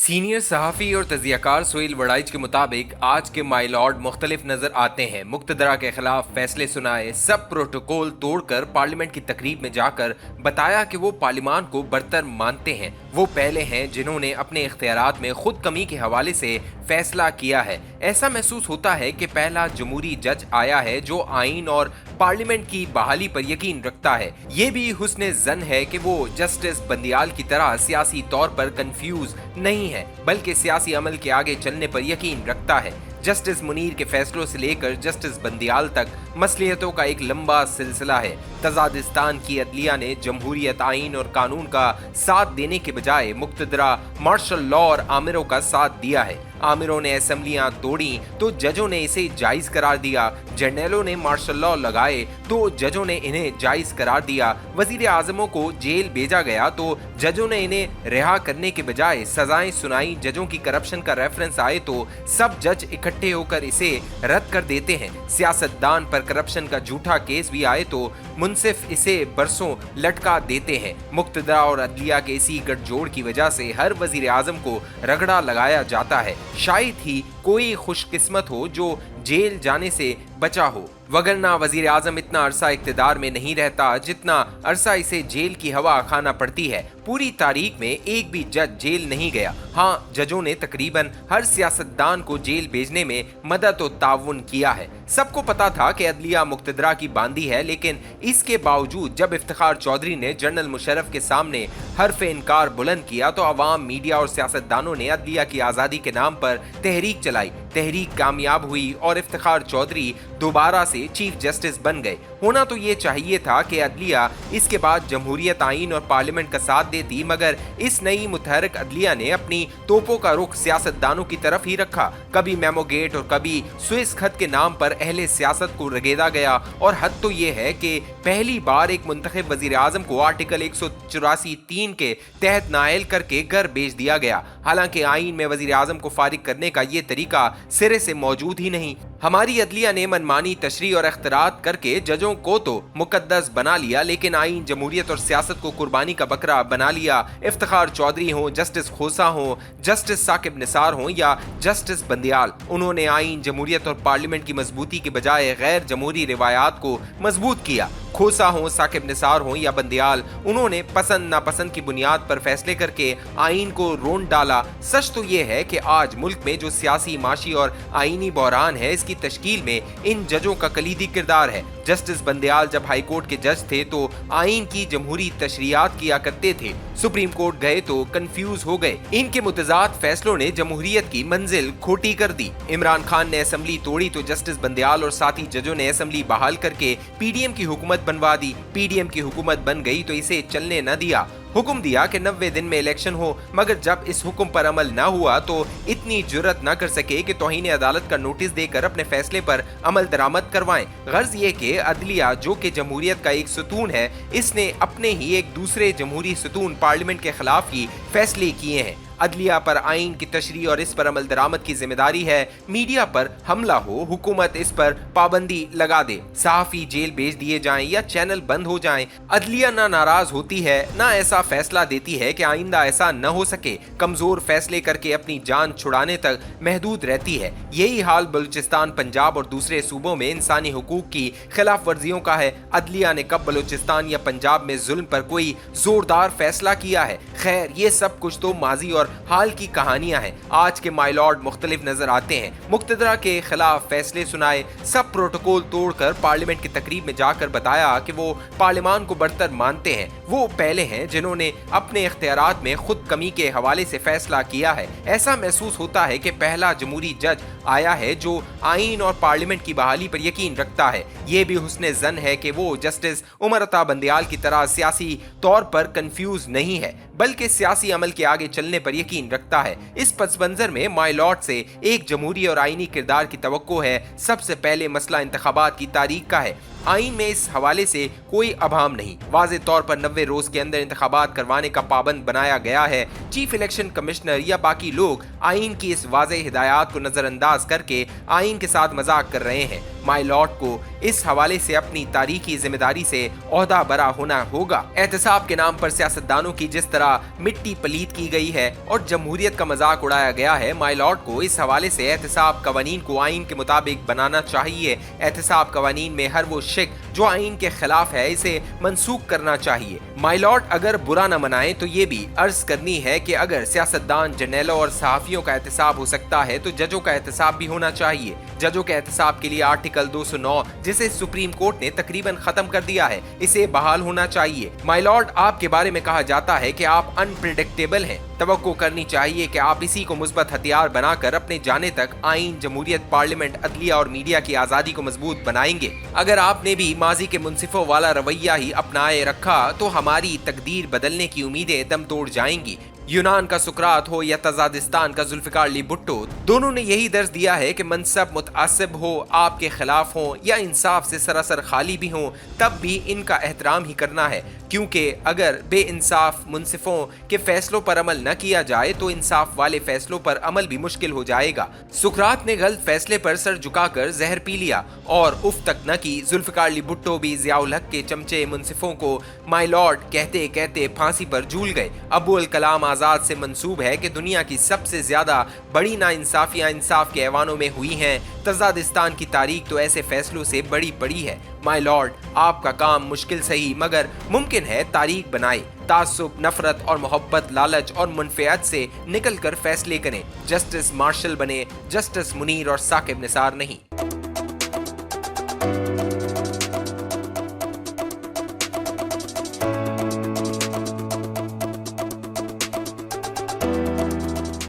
Senior सहाफ़ी और तजियाकार सोहेल वड़ाइच के मुताबिक आज के माई लॉर्ड मुख्तलिफ नजर आते हैं। मुक्तदरा के खिलाफ फैसले सुनाए, सब प्रोटोकॉल तोड़कर पार्लियामेंट की तकरीब में जाकर बताया कि वो पार्लियामान को बरतर मानते हैं। वो पहले हैं जिन्होंने अपने इख्तियारात में खुद कमी के हवाले से फैसला किया है। ऐसा महसूस होता है कि पहला जमहूरी जज आया है जो आइन और पार्लियामेंट की बहाली पर यकीन रखता है। ये भी हुस्न जन है कि वो जस्टिस बंदियाल की तरह सियासी तौर पर कंफ्यूज नहीं है, बल्कि सियासी अमल के आगे चलने पर यकीन रखता है। जस्टिस मुनीर के फैसलों से लेकर जस्टिस बंदियाल तक मसलियतों का एक लंबा सिलसिला है। तजादिस्तान की अदलिया ने जमहूरियत, आइन और कानून का साथ देने के बजाय मुक्तदरा, मार्शल लॉ और आमिरों का साथ दिया है। आमिरों ने असेंबलियां तोड़ी तो जजों ने इसे जायज करार दिया। जर्नैलों ने मार्शल लॉ लगाए तो जजों ने इन्हें जायज करार दिया। वजीर आजमों को जेल भेजा गया तो जजों ने इन्हें रिहा करने के बजाय सजाएं सुनाई। जजों की करप्शन का रेफरेंस आए तो सब जज इकट्ठे होकर इसे रद्द कर देते हैं। सियासतदान पर करप्शन का झूठा केस भी आए तो मुनसिफ इसे बरसों लटका देते हैं। मुक्तदरा और अदलिया के इसी गठजोड़ की वजह से हर वजीर आजम को रगड़ा लगाया जाता है। शायद ही कोई खुशकिस्मत हो जो जेल जाने से बचा हो, वगरना वजीर आजम इतना अरसा इक्तदार में नहीं रहता जितना अरसा इसे जेल की हवा खाना पड़ती है। पूरी तारीख में एक भी जज जेल नहीं गया। हाँ, जजों ने तकरीबन हर सियासतदान को जेल भेजने में मदद और ताउन किया है। सबको पता था कि अदलिया मुक्तदरा की बांदी है, लेकिन इसके बावजूद जब इफ्तिखार चौधरी ने जनरल मुशर्रफ के सामने हरफ इनकार बुलंद किया तो अवाम, मीडिया और सियासतदानों ने अदलिया की आज़ादी के नाम पर तहरीक चलाई। तहरीक कामयाब हुई और इफ्तिखार चौधरी दोबारा से चीफ जस्टिस बन गए। होना तो ये चाहिए था कि अदलिया इसके बाद जमहूरियत, आइन और पार्लियामेंट का साथ देती, मगर इस नई मुतहरक अदलिया ने अपनी तोपों का रुख सियासतदानों की तरफ ही रखा। कभी मेमोगेट और कभी स्विस खत के नाम पर अहले सियासत को रगेदा गया। और हद तो ये है कि पहली बार एक मुंतखब वजीर आजम को आर्टिकल 184(3) के तहत नाअहल करके घर भेज दिया गया। हालांकि आइन में वजीर आजम को फारिग करने का ये तरीका सिरे से मौजूद ही नहीं। हमारी अदलिया ने मनमानी तशरीह और इख्तरात करके जजों को तो मुकद्दस बना लिया, लेकिन आइन, जमहूरियत और सियासत को कुर्बानी का बकरा बना लिया। इफ्तिखार चौधरी हो, जस्टिस खोसा हो, जस्टिस साकिब निसार हो या जस्टिस बंदियाल, उन्होंने आइन, जमहूरियत और पार्लियामेंट की मजबूती के बजाय गैर जमहूरी रिवायात को मजबूत किया। खोसा हो, साकिब निसार हो या बंदियाल, उन्होंने पसंद नापसंद की बुनियाद पर फैसले करके आइन को रोंद डाला। सच तो ये है कि आज मुल्क में जो सियासी, माशी और आइनी बहरान है, इसकी तश्कील में इन जजों का कलीदी किरदार है। जस्टिस बंदियाल जब हाई कोर्ट के जज थे तो आइन की जमहूरी तशरीयात किया करते थे। सुप्रीम कोर्ट गए तो कंफ्यूज हो गए। इनके मुतजाद फैसलों ने जमहूरियत की मंजिल खोटी कर दी। इमरान खान ने असेंबली तोड़ी तो जस्टिस बंदियाल और साथी जजों ने असेंबली बहाल करके पीडीएम की हुकूमत बनवा दी। पीडीएम की हुकूमत बन गई तो इसे चलने न दिया। हुक्म दिया कि 90 दिन में इलेक्शन हो, मगर जब इस हुक्म पर अमल न हुआ तो इतनी जुर्रत न कर सके कि तौहीन अदालत का नोटिस देकर अपने फैसले पर अमल दरामद करवाएं। गर्ज ये कि अदलिया, जो कि जमहूरियत का एक सतून है, इसने अपने ही एक दूसरे जमहूरी सतून पार्लियामेंट के खिलाफ ही फैसले किए हैं। अदलिया पर आइन की तशरीह और इस पर अमल दरामद की जिम्मेदारी है। मीडिया पर हमला हो, हुकूमत इस पर पाबंदी लगा दे, सहाफ़ी जेल भेज दिए जाएं या चैनल बंद हो जाएं। अदलिया ना नाराज होती है, ना ऐसा फैसला देती है कि आइंदा ऐसा न हो सके। कमजोर फैसले करके अपनी जान छुड़ाने तक महदूद रहती है। यही हाल बलूचिस्तान, पंजाब और दूसरे सूबों में इंसानी हुकूक की खिलाफ वर्जियों का है। अदलिया ने कब बलूचिस्तान या पंजाब में जुल्म पर कोई जोरदार फैसला किया है? खैर, ये सब कुछ तो माजी और हाल की कहानियां हैं। आज के माई लॉर्ड मुख्तलिफ नजर आते हैं। मुक्तदरा के खिलाफ फैसले सुनाए, सब प्रोटोकॉल तोड़कर पार्लियामेंट की तकरीब में जाकर बताया कि वो पार्लियामान को बरतर मानते हैं। वो पहले हैं जिन्होंने अपने इख्तियारात में खुद कमी के हवाले से फैसला किया है। ऐसा महसूस होता है कि पहला जमहूरी जज आया है जो आइन और पार्लियामेंट की बहाली पर यकीन रखता है। ये भी हुस्न जन है कि वो जस्टिस उमर अता बंदियाल की तरह सियासी तौर पर कंफ्यूज नहीं है, बल्कि सियासी अमल के आगे चलने पर यकीन रखता है। इस पस मंजर में माई लॉर्ड से एक जमहूरी और आईनी किरदार की तवक्को है। सबसे पहले मसला इंतखाबात की तारीख का है। आईन में इस हवाले से कोई अभाम नहीं। वाज़ेह तौर पर 90 रोज के अंदर इंतखाबात करवाने का पाबंद बनाया गया है। चीफ इलेक्शन कमिश्नर या बाकी लोग आईन की इस वाज़ेह हिदायत को नजरअंदाज करके आईन के साथ मजाक कर रहे हैं। माय लॉर्ड को इस हवाले से अपनी तारीखी जिम्मेदारी से ओहदा बरा होना होगा। एहतसाब के नाम पर सियासतदानों की जिस तरह मिट्टी पलीत की गई है और जमहूरियत का मजाक उड़ाया गया है, माय लॉर्ड को इस हवाले से एहतसाब कवानीन को आईन के मुताबिक बनाना चाहिए। एहतसाब कवानीन में हर वो शिक जो आईन के खिलाफ है इसे मनसूख करना चाहिए। माय लॉर्ड अगर बुरा न मनाए तो ये भी अर्ज करनी है कि अगर सियासतदान, जर्नैलों और सहाफियों का एहतसाब हो सकता है तो जजों का एहतसाब भी होना चाहिए। जजों के एहतसाब के लिए आर्टिकल 209 जिसे सुप्रीम कोर्ट ने तकरीबन खत्म कर दिया है, इसे बहाल होना चाहिए। माय लॉर्ड, आपके बारे में कहा जाता है कि आप अनप्रिडिक्टेबल हैं। तवक्को करनी चाहिए कि आप इसी को मुस्बत हथियार बनाकर अपने जाने तक आईन, जमहूरियत, पार्लियामेंट, अदलिया और मीडिया की आजादी को मजबूत बनाएंगे। अगर आपने भी माजी के मुनसिफों वाला रवैया ही अपनाए रखा तो हमारी तकदीर बदलने की उम्मीदें दम तोड़ जाएंगी। यूनान का सुकरात हो या तजादिस्तान का जुल्फिकार अली भुट्टो, दोनों ने यही दर्ज दिया है कि मनसब मुतअस्सिब हो, आपके खिलाफ हो या इंसाफ से सरासर खाली भी हो, तब भी इनका एहतराम ही करना है, क्योंकि अगर बेइंसाफ मुनसिफों के फैसलों पर अमल न किया जाए तो इंसाफ वाले फैसलों पर अमल भी मुश्किल हो जाएगा। सुकरात ने गलत फैसले पर सर झुकाकर जहर पी लिया और उफ तक न की। जुल्फिकार अली भुट्टो भी ज़ियाउल हक के चमचे मुनसिफों को माय लॉर्ड कहते कहते फांसी पर झूल गए। अबू अल कलाम आजाद से मंसूब है कि दुनिया की सबसे ज्यादा बड़ी नाइंसाफियां इंसाफ के ऐवानों में हुई हैं। तजादिस्तान की तारीख तो ऐसे फैसलों से बड़ी पड़ी है। माय लॉर्ड, आपका काम मुश्किल सही मगर मुमकिन है तारीख बनाए। तासुब, नफरत और मोहब्बत, लालच और मुनफियत से निकल कर फैसले करें। जस्टिस मार्शल बने, जस्टिस मुनीर और साकिब निसार नहीं।